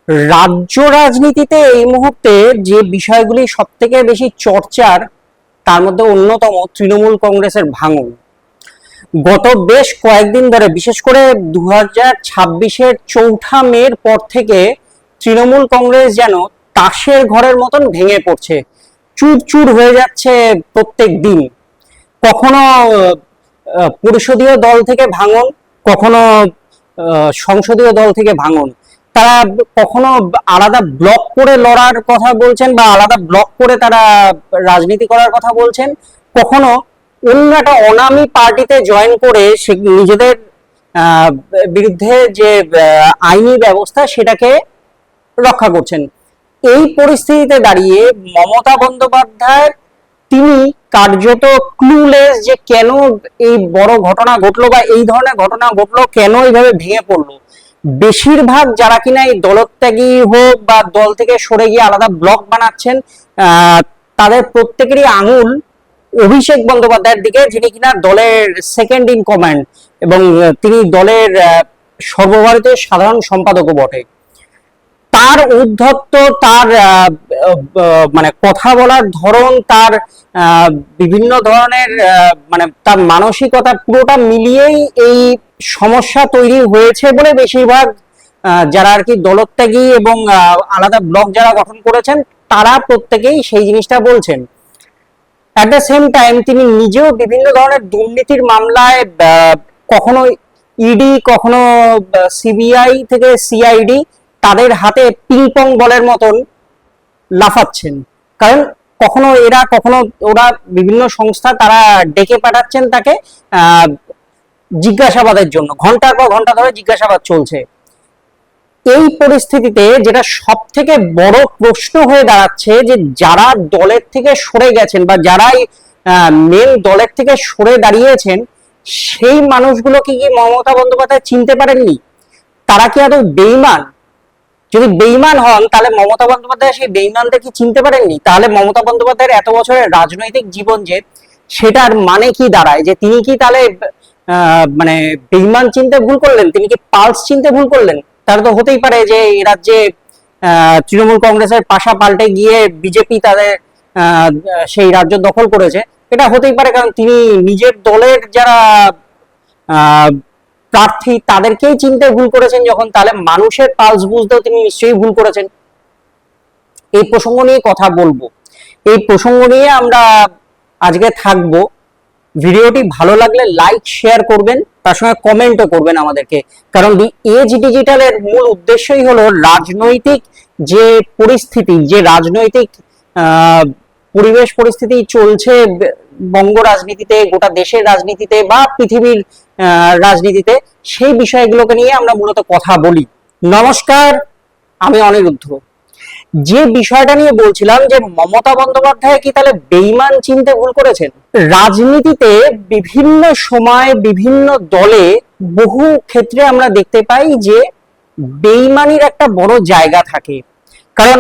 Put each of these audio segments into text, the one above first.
রাজ্য রাজনীতিতে এই মুহূর্তে যে বিষয়গুলি সব থেকে বেশি চর্চার তার মধ্যে অন্যতম তৃণমূল কংগ্রেসের ভাঙন। গত বেশ কয়েকদিন ধরে, বিশেষ করে 2026-এর 4 মের পর থেকে তৃণমূল কংগ্রেস যেন তাসের ঘরের মতন ভেঙে পড়ছে, চুরচুর হয়ে যাচ্ছে প্রত্যেক দিন। কখনো পরিষদীয় দল থেকে ভাঙন, কখনো সংসদীয় দল থেকে ভাঙন। তারা কখনো আলাদা ব্লক করে লড়ার কথা বলছেন বা আলাদা ব্লক করে তারা রাজনীতি করার কথা বলছেন, কখনো অন্য একটা অনামী পার্টিতে জয়েন করে সে নিজেদের বিরুদ্ধে যে আইনি ব্যবস্থা সেটাকে রক্ষা করছেন। এই পরিস্থিতিতে দাঁড়িয়ে মমতা বন্দ্যোপাধ্যায় তিনি কার্যত ক্লুলেস যে কেন এই বড় ঘটনা ঘটলো বা এই ধরনের ঘটনা ঘটলো, কেন এইভাবে ভেঙে পড়লো। বেশিরভাগ যারা কিনা এই দলত্যাগী হোক বা দল থেকে সরে গিয়ে আলাদা ব্লক বানাচ্ছেন, তাদের প্রত্যেকেরই আঙুল অভিষেক বন্দ্যোপাধ্যায়ের দিকে, যিনি কিনা দলের সেকেন্ড ইন কমান্ড এবং তিনি দলের সর্বভারতীয় সাধারণ সম্পাদকও বটে। তার উদ্ধত্ত, তার মানে কথা বলার ধরন, তার বিভিন্ন ধরনের মানে তার মানসিকতা পুরোটা মিলিয়েই এই সমস্যা তৈরি হয়েছে বলে বেশিরভাগ যারা আর কি দলত্যাগী এবং আলাদা ব্লক যারা গঠন করেছেন তারা প্রত্যেকেই সেই জিনিসটা বলছেন। অ্যাট দ্য সেম টাইম তিনি নিজেও বিভিন্ন ধরনের দুর্নীতির মামলায় কখনো ইডি, কখনো সিবিআই থেকে সিআইডি তাদের হাতে পিংপং বলের মতন লাফাচ্ছেন। কারণ কখনো ওরা বিভিন্ন সংস্থা তারা ডেকে পাঠাচ্ছেন তাকে জিজ্ঞাসাবাদের জন্য, ঘন্টার পর ঘন্টা ধরে জিজ্ঞাসাবাদ চলছে। এই পরিস্থিতিতে যেটা সব থেকে বড় প্রশ্ন হয়ে দাঁড়াচ্ছে যে যারা দলের থেকে সরে গেছেন বা যারাই মেন দলের থেকে সরে দাঁড়িয়েছেন, সেই মানুষগুলোকে কি মমতা বন্দ্যোপাধ্যায় চিনতে পারেননি? তারা কি আদৌ বেঈমান? যদি বেঈমান হন তাহলে মমতা বন্দ্যোপাধ্যায় সেই বেঈমানদের কি চিনতে পারেননি? তাহলে মমতা বন্দ্যোপাধ্যায়ের এত বছরের রাজনৈতিক জীবন যে সেটার মানে কি দাঁড়ায়? যে তিনি কি তাহলে মানে বেঈমান চিনতে ভুল করলেন? তিনি কি পালস চিনতে ভুল করলেন? তার তো হতেই পারে যে এই রাজ্যে তৃণমূল কংগ্রেসের পাশা পাল্টে গিয়ে বিজেপি তাদের সেই রাজ্য দখল করেছে, এটা হতেই পারে। কারণ তিনি নিজের দলের যারা প্রার্থী তাদেরকেই চিনতে ভুল করেছেন যখন, তাহলে মানুষের পালস বুঝতেও তিনি নিশ্চয়ই ভুল করেছেন। এই প্রসঙ্গ নিয়ে কথা বলবো, এই প্রসঙ্গ নিয়ে আমরা আজকে থাকবো। ভিডিওটি ভালো লাগলে লাইক শেয়ার করবেন, তার সঙ্গে কমেন্টও করবেন আমাদেরকে। কারণ এজ ডিজিটালের মূল উদ্দেশ্যই হলো রাজনৈতিক যে পরিস্থিতি, যে রাজনৈতিক পরিবেশ পরিস্থিতি চলছে বঙ্গ রাজনীতিতে, গোটা দেশের রাজনীতিতে বা পৃথিবীর রাজনীতিতে, সেই বিষয়গুলোকে নিয়ে আমরা মূলত কথা বলি। নমস্কার, আমি অনিরুদ্ধ। যে বিষয়টা নিয়ে বলছিলাম যে মমতা বন্দ্যোপাধ্যায় কি তাহলে বেঈমান চিনতে ভুল করেছেন? রাজনীতিতে বিভিন্ন সময় বিভিন্ন দলে বহু ক্ষেত্রে আমরা দেখতে পাই যে বেঈমানির একটা বড় জায়গা থাকে। কারণ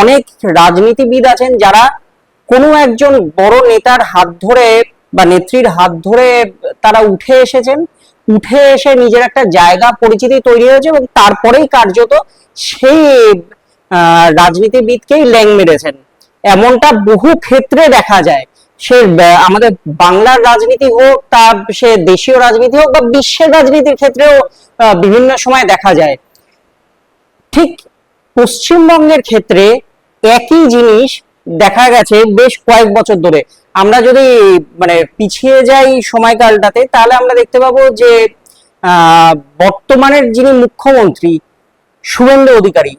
অনেক রাজনীতিবিদ আছেন যারা কোনো একজন বড় নেতার হাত ধরে বা নেত্রীর হাত ধরে তারা উঠে এসেছেন, উঠে এসে নিজের একটা জায়গা পরিচিতি তৈরি হয়েছে এবং তারপরেই কার্যত সেই রাজনীতিবিদকেই ল্যাং মেরেছেন। এমনটা বহু ক্ষেত্রে দেখা যায়। সে আমাদের বাংলার রাজনীতি হোক, তা সে দেশীয় রাজনীতি হোক বা বিশ্বের রাজনীতির ক্ষেত্রেও বিভিন্ন সময় দেখা যায়। ঠিক পশ্চিমবঙ্গের ক্ষেত্রে একই জিনিস দেখা গেছে বেশ কয়েক বছর ধরে। আমরা যদি মানে পিছিয়ে যাই সময়কালটাতে, তাহলে আমরা দেখতে পাবো যে বর্তমানের যিনি মুখ্যমন্ত্রী শুভেন্দু অধিকারী,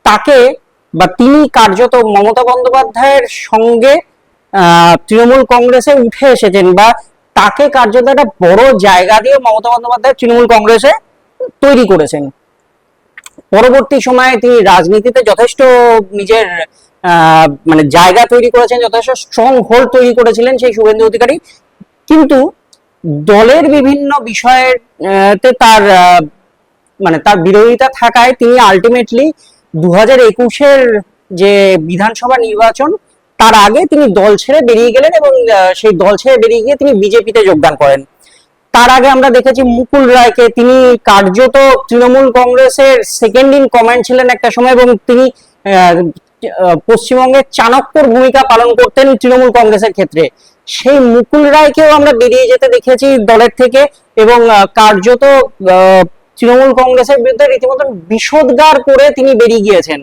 তাকে বা তিনি কার্যত মমতা বন্দ্যোপাধ্যায়ের সঙ্গে তৃণমূল কংগ্রেসে উঠে এসেছেন বা তাকে কার্যত একটা বড় জায়গা দিয়ে মমতা বন্দ্যোপাধ্যায় তৃণমূল কংগ্রেসে তৈরি করেছেন। পরবর্তী সময়ে তিনি রাজনীতিতে যথেষ্ট নিজের মানে জায়গা তৈরি করেছেন, যথেষ্ট স্ট্রং হোল্ড তৈরি করেছিলেন সেই শুভেন্দু অধিকারী। কিন্তু দলের বিভিন্ন বিষয়ে তার মানে তার বিরোধিতা থাকায় তিনি আলটিমেটলি 2021-এর যে বিধানসভা নির্বাচন তার আগে তিনি দল ছেড়ে বেরিয়ে গেলেন এবং সেই দল ছেড়ে বেরিয়ে গিয়ে তিনি বিজেপিতে যোগদান করেন। তার আগে আমরা দেখেছি মুকুল রায়কে, তিনি কার্যত তৃণমূল কংগ্রেসের সেকেন্ড ইন কমান্ড ছিলেন একটা সময়, এবং তিনি পশ্চিমবঙ্গের চাণক্যর ভূমিকা পালন করতেন তৃণমূল কংগ্রেসের ক্ষেত্রে। সেই মুকুল রায়কেও আমরা বেরিয়ে যেতে দেখেছি দলের থেকে, এবং কার্যত তৃণমূল কংগ্রেসের বিরুদ্ধে রীতিমতো বিষোদ্গার করে তিনি বেরিয়ে গিয়েছেন।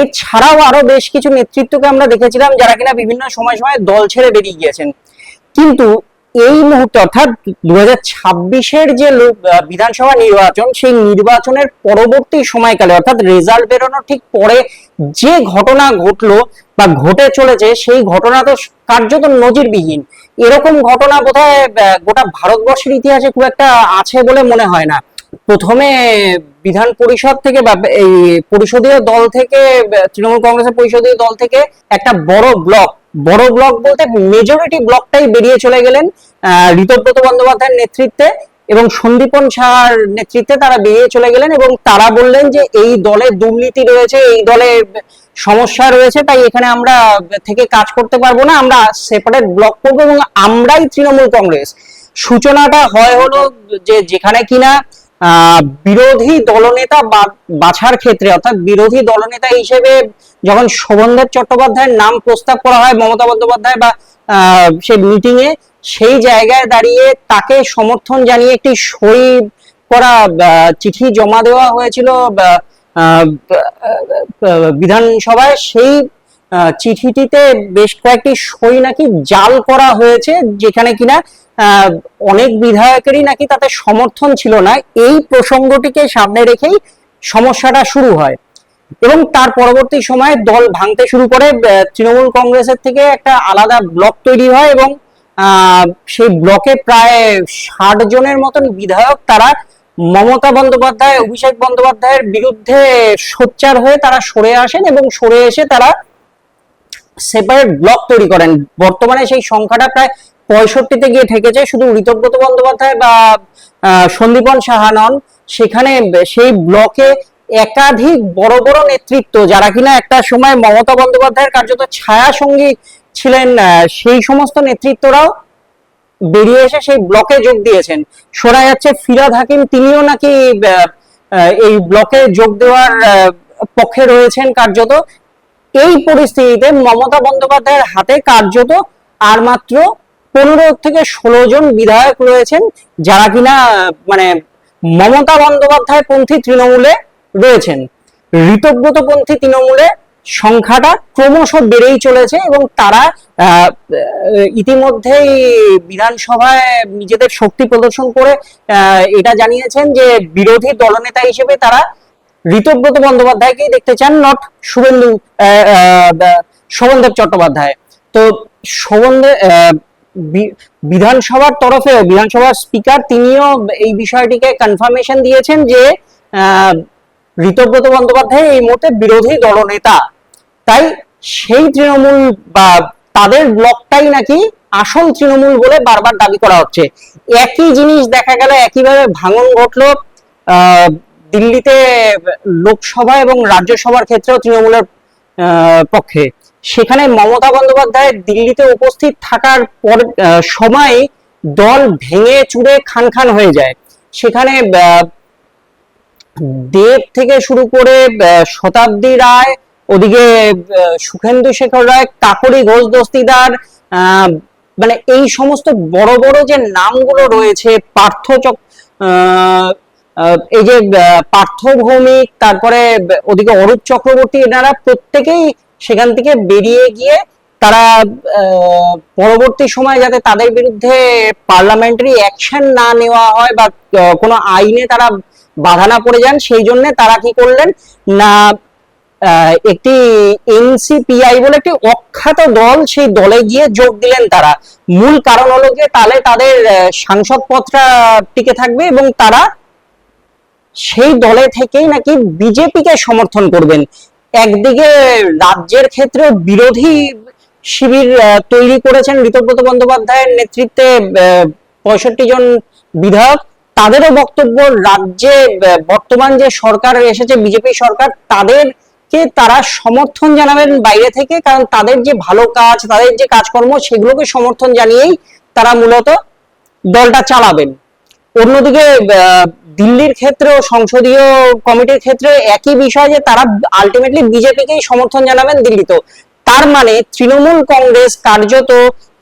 এছাড়াও আরো বেশ কিছু নেতৃত্বকে আমরা দেখেছিলাম যারা কিনা বিভিন্ন সময় সময় দল ছেড়ে বেরিয়ে গিয়েছেন। কিন্তু এই মুহূর্তে অর্থাৎ 2026-এর যে বিধানসভা নির্বাচন, সেই নির্বাচনের পরবর্তী সময়কালে অর্থাৎ রেজাল্ট বেরোনোর ঠিক পরে যে ঘটনা ঘটলো বা ঘটে চলেছে, সেই ঘটনা তো কার্যত নজিরবিহীন। এরকম ঘটনা বোধহয় গোটা ভারতবর্ষের ইতিহাসে খুব একটা আছে বলে মনে হয় না। প্রথমে বিধান পরিষদ থেকে বা এই পরিষদীয় দল থেকে, তৃণমূল কংগ্রেসের পরিষদীয় দল থেকে একটা বড় ব্লক বলতে মেজরিটি ব্লকটাই বেরিয়ে চলে গেলেন ঋতব্রত বন্দ্যোপাধ্যায়ের নেতৃত্বে এবং সন্দীপন সাহার নেতৃত্বে। তারা বেরিয়ে চলে গেলেন এবং তারা বললেন যে এই দলে দুর্নীতি রয়েছে, এই দলে সমস্যা রয়েছে, তাই এখানে আমরা থেকে কাজ করতে পারবো না, আমরা সেপারেট ব্লক করবো এবং আমরাই তৃণমূল কংগ্রেস। সূচনাটা হলো যে যেখানে কিনা বিরোধী দলনেতা বাছার ক্ষেত্রে, অর্থাৎ বিরোধী দলনেতা হিসেবে যখন শোভনদেব চট্টোপাধ্যায়ের নাম প্রস্তাব করা হয় মমতা বন্দ্যোপাধ্যায় বা সেই মিটিং এ, সেই জায়গায় দাঁড়িয়ে তাকে সমর্থন জানিয়ে একটি সই করা চিঠি জমা দেওয়া হয়েছিল বিধানসভায়। সেই চিঠিটিতে বেশ কয়েকটি সই নাকি জাল করা হয়েছে, যেখানে কিনা অনেক বিধায়কেরই নাকি তাতে সমর্থন ছিল না। এই প্রসঙ্গটিকে সামনে রেখেই সমস্যাটা শুরু হয় এবং তার পরবর্তী সময়ে দল ভাঙতে শুরু করে। তৃণমূল কংগ্রেসের থেকে একটা আলাদা ব্লক তৈরি হয় এবং সেই ব্লকে প্রায় 60 জনের মতন বিধায়ক তারা মমতা বন্দ্যোপাধ্যায়, অভিষেক বন্দ্যোপাধ্যায়ের বিরুদ্ধে সোচ্চার হয়ে তারা সরে আসেন এবং সরে এসে তারা সেপারেট ব্লক তৈরি করেন। বর্তমানে সেই সংখ্যাটা প্রায় 65-তে গিয়ে ঠেকেছে। শুধু ঋতব্রত বন্দ্যোপাধ্যায় বা সন্দীপন সাহা নন, সেখানে সেই ব্লকে একাধিক বড় বড় নেতৃত্ব যারা কিনা একটা সময় মমতা বন্দ্যোপাধ্যায়ের কার্যত ছায়া সঙ্গী ছিলেন, সেই সমস্ত নেতৃত্বরাও বেরিয়ে এসে সেই ব্লকে যোগ দিয়েছেন। শোনা যাচ্ছে ফিরহাদ হাকিম তিনিও নাকি এই ব্লকে যোগ দেওয়ার পক্ষে রয়েছেন কার্যত। এই পরিস্থিতিতে মমতা বন্দ্যোপাধ্যায়ের হাতে কার্যত আর মাত্র 15 থেকে 16 জন বিধায়ক রয়েছেন যারা কিনা মানে মমতা বন্দ্যোপাধ্যায় পন্থী তৃণমূলে রয়েছেন। ঋতব্রত পন্থী তৃণমূলে সংখ্যাটা ক্রমশ বেড়েই চলেছে এবং তারা ইতিমধ্যেই বিধানসভায় নিজেদের শক্তি প্রদর্শন করে এটা জানিয়েছেন যে বিরোধী দলনেতা হিসেবে তারা ঋতব্রত বন্দ্যোপাধ্যায়কেই দেখতে চান, নট শোভনদেব চট্টোপাধ্যায়। তো বিধানসভার তরফে বিধানসভার স্পিকার তিনিও এই বিষয়টিকে কনফার্মেশন দিয়েছেন যে ঋতব্রত বন্দ্যোপাধ্যায় এই মুহূর্তে বিরোধী দলনেতা, তাই সেই তৃণমূল বা তাদের ব্লকটাই নাকি আসল তৃণমূল বলে বারবার দাবি করা হচ্ছে। একই জিনিস দেখা গেল, একইভাবে ভাঙন ঘটলো দিল্লিতে লোকসভা এবং রাজ্যসভার ক্ষেত্রেও তৃণমূলের পক্ষে। সেখানে মমতা বন্দ্যোপাধ্যায় দিল্লিতে উপস্থিত থাকার পর সময় দল ভেঙে চুরে খান খান হয়ে যায়। সেখানে দেব থেকে শুরু করে শতাব্দী রায়, ওদিকে সুখেন্দু শেখর রায়, কাকলি ঘোষ দস্তিদার, মানে এই সমস্ত বড় বড় যে নামগুলো রয়েছে, এই যে পার্থ ভৌমিক, তারপরে ওদিকে অরূপ চক্রবর্তী, এনারা প্রত্যেকেই সেখান থেকে বেরিয়ে গিয়ে তারা পরবর্তী সময় যাতে তাদের বিরুদ্ধে পার্লামেন্টারি অ্যাকশন না নেওয়া হয় বা কোনো আইনে তারা বাধা না পড়ে যান, সেই জন্য তারা কি করলেন না, একটি এনসিপিআই বলে একটি অখ্যাত দল, সেই দলে গিয়ে যোগ দিলেন তারা। মূল কারণ হলো যে তাহলে তাদের সাংসদ পদটা টিকে থাকবে এবং তারা সেই দলে থেকেই নাকি বিজেপিকে সমর্থন করবেন। একদিকে রাজ্যের ক্ষেত্রে বিরোধী শিবির তৈরি করেছেন ঋতব্রত বন্দ্যোপাধ্যায়ের নেতৃত্বে 65 জন বিধায়ক। তাদেরও বক্তব্য রাজ্যে বর্তমান যে সরকার এসেছে বিজেপি সরকার, তাদেরকে তারা সমর্থন জানাবেন বাইরে থেকে, কারণ তাদের যে ভালো কাজ, তাদের যে কাজকর্ম, সেগুলোকে সমর্থন জানিয়েই তারা মূলত দলটা চালাবেন। অন্যদিকে দিল্লির ক্ষেত্রেও সংসদীয় কমিটির ক্ষেত্রে একই বিষয়, যে তারা আলটিমেটলি বিজেপিকেই সমর্থন জানাবেন দিল্লিতেও। তার মানে তৃণমূল কংগ্রেস কার্যত,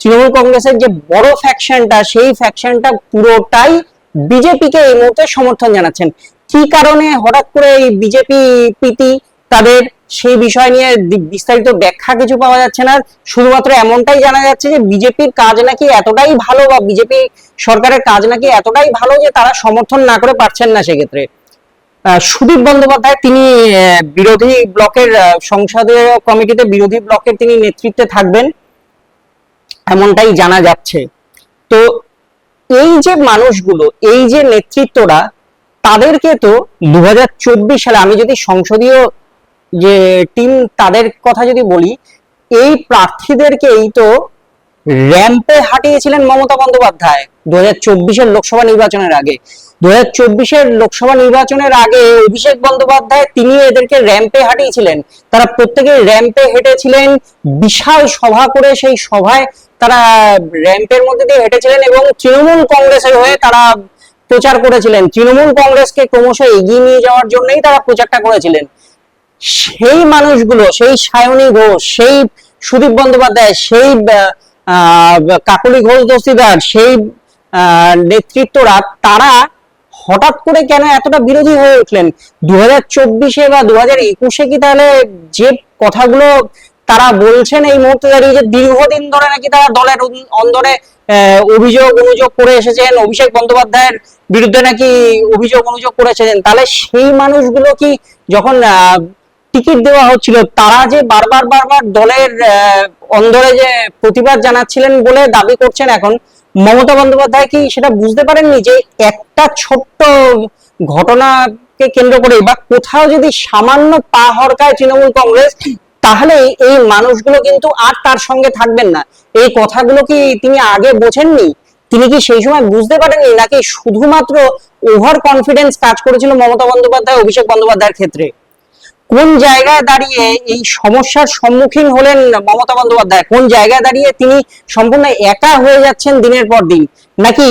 তৃণমূল কংগ্রেসের যে বড় ফ্যাকশনটা, সেই ফ্যাকশনটা পুরোটাই বিজেপিকে এই মুহূর্তে সমর্থন জানাচ্ছেন। কি কারণে হঠাৎ করে এই বিজেপি প্রীতি তাদের, সেই বিষয় নিয়ে বিস্তারিত ব্যাখ্যা কিছু পাওয়া যাচ্ছে না। শুধুমাত্র এমনটাই জানা যাচ্ছে যে বিজেপির কাজ নাকি এতটাই ভালো, বা বিজেপি সরকারের কাজ নাকি এতটাই ভালো যে তারা সমর্থন না করে পারছেন না। সেক্ষেত্রে সুদীপ বন্দ্যোপাধ্যায়, তিনি বিরোধী ব্লকের সংসদীয় কমিটিতে বিরোধী ব্লকের তিনি নেতৃত্বে থাকবেন, এমনটাই জানা যাচ্ছে। তো এই যে মানুষগুলো, এই যে নেতৃত্বরা, তাদেরকে তো 2024 সালে, আমি যদি সংসদীয় যে টিম তাদের কথা যদি বলি, এই প্রার্থীদেরকেই তো র্যাম্পে হাঁটিয়েছিলেন মমতা বন্দ্যোপাধ্যায় 2024-এর লোকসভা নির্বাচনের আগে। 2024-এর লোকসভা নির্বাচনের আগে অভিষেক বন্দ্যোপাধ্যায় তিনি এদেরকে র্যাম্পে হাঁটিয়েছিলেন। তারা প্রত্যেকে র্যাম্পে হেঁটেছিলেন, বিশাল সভা করে সেই সভায় তারা র্যাম্পের মধ্যে দিয়ে হেঁটেছিলেন এবং তৃণমূল কংগ্রেসের হয়ে তারা প্রচার করেছিলেন। তৃণমূল কংগ্রেসকে ক্রমশ এগিয়ে নিয়ে যাওয়ার জন্যই তারা প্রচারটা করেছিলেন। সেই মানুষগুলো, সেই সায়নী ঘোষ, সেই সুদীপ বন্দ্যোপাধ্যায়, সেই কাকলি ঘোষ দস্তিদার, সেই নেতৃত্বরা, তারা হঠাৎ করে কেন এতটা বিরোধী হয়ে উঠলেন 2024-এ বা 2021-এ? কি তাহলে যে কথাগুলো তারা বলছেন এই মুহূর্তে দাঁড়িয়ে, যে দীর্ঘদিন ধরে নাকি তারা দলের অন্দরে অভিযোগ অনুযোগ করে এসেছেন, অভিষেক বন্দ্যোপাধ্যায়ের বিরুদ্ধে নাকি অভিযোগ অনুযোগ করে এসেছেন, তাহলে সেই মানুষগুলো কি যখন টিকিট দেওয়া হচ্ছিল, তারা যে বারবার বারবার দলের অন্দরে যে প্রতিবাদ জানাচ্ছিলেন বলে দাবি করছেন এখন মমতা বন্দ্যোপাধ্যায়, কি সেটা বুঝতে পারেননি যে একটা ছোট্ট ঘটনাকে কেন্দ্র করে বা কোথাও যদি সামান্য পা হড়কায় তৃণমূল কংগ্রেস, তাহলে এই মানুষগুলো কিন্তু আর তার সঙ্গে থাকবেন না? এই কথাগুলো কি তিনি আগে বোঝেননি? তিনি কি সেই সময় বুঝতে পারেননি, নাকি শুধুমাত্র ওভার কনফিডেন্স কাজ করেছিল মমতা বন্দ্যোপাধ্যায় অভিষেক বন্দ্যোপাধ্যায়ের ক্ষেত্রে? কোন জায়গায় দাঁড়িয়ে এই সমস্যার সম্মুখীন হলেন মমতা বন্দ্যোপাধ্যায়? কোন জায়গায় দাঁড়িয়ে তিনি সম্পূর্ণ একা হয়ে যাচ্ছেন দিনের পর দিন? নাকি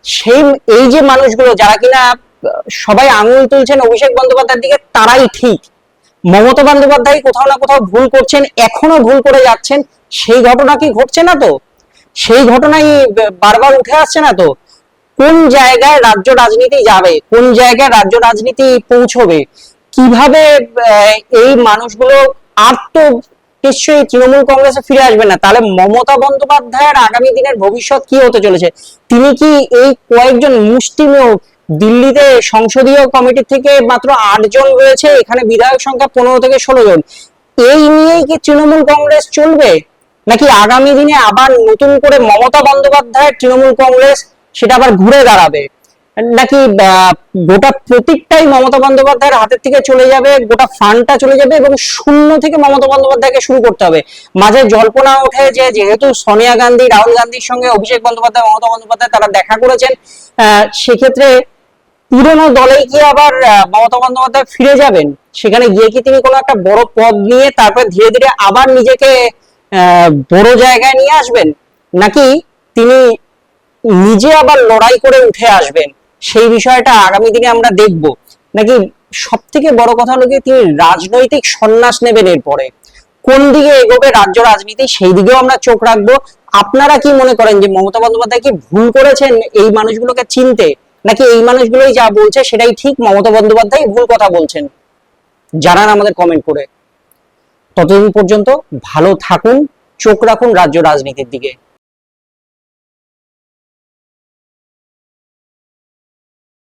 সেই এই যে মানুষগুলো যারা কিনা সবাই আঙুল তুলছেন অভিষেক বন্দ্যোপাধ্যায়ের দিকে, তারাই ঠিক, মমতা বন্দ্যোপাধ্যায় কোথাও না কোথাও ভুল করছেন, এখনো ভুল করে যাচ্ছেন? সেই ঘটনা কি ঘটছে না তো? সেই ঘটনাই বারবার উঠে আসছে না তো? কোন জায়গায় রাজ্য রাজনীতি যাবে, কোন জায়গায় রাজ্য রাজনীতি পৌঁছবে, কিভাবে এই মানুষগুলো আর তো নিশ্চয়ই তৃণমূল কংগ্রেসে ফিরে আসবে না? তাহলে মমতা বন্দ্যোপাধ্যায়ের আগামী দিনের ভবিষ্যৎ কি হতে চলেছে? তিনি কি এই কয়েকজন মুষ্টিমেয়, দিল্লিতে সংসদীয় কমিটি থেকে মাত্র 8 জন রয়েছে, এখানে বিধায়ক সংখ্যা 15 থেকে 16 জন, এই নিয়েই কি তৃণমূল কংগ্রেস চলবে? নাকি আগামী দিনে আবার নতুন করে মমতা বন্দ্যোপাধ্যায়ের তৃণমূল কংগ্রেস সেটা আবার ঘুরে দাঁড়াবে? নাকি গোটা প্রতীকটাই মমতা বন্দ্যোপাধ্যায়ের হাতের থেকে চলে যাবে, গোটা ফান্ডটা চলে যাবে এবং শূন্য থেকে মমতা বন্দ্যোপাধ্যায়কে শুরু করতে হবে? মাঝে জল্পনা ওঠে যে যেহেতু সোনিয়া গান্ধী, রাহুল গান্ধীর সঙ্গে অভিষেক বন্দ্যোপাধ্যায়, মমতা বন্দ্যোপাধ্যায় তারা দেখা করেছেন, সেক্ষেত্রে পুরনো দলেই কি আবার মমতা বন্দ্যোপাধ্যায় ফিরে যাবেন? সেখানে গিয়ে কি তিনি কোনো একটা বড় পদ নিয়ে তারপরে ধীরে ধীরে আবার নিজেকে বড় জায়গায় নিয়ে আসবেন? নাকি তিনি নিজে আবার লড়াই করে উঠে আসবেন? সেই বিষয়টা আগামী দিনে আমরা দেখব। নাকি সব থেকে বড় কথা হলো যে তিনি রাজনৈতিক সন্ন্যাস নেবেন এরপরে? কোন দিকে এগোবে রাজ্য রাজনীতি, সেই দিকেও আমরা চোখ রাখবো। আপনারা কি মনে করেন যে মমতা বন্দ্যোপাধ্যায় কি ভুল করেছেন এই মানুষগুলোকে চিনতে, নাকি এই মানুষগুলোই যা বলছে সেটাই ঠিক, মমতা বন্দ্যোপাধ্যায় ভুল কথা বলছেন? জানান আমাদের কমেন্ট করে। ততদিন পর্যন্ত ভালো থাকুন, চোখ রাখুন রাজ্য রাজনীতির দিকে।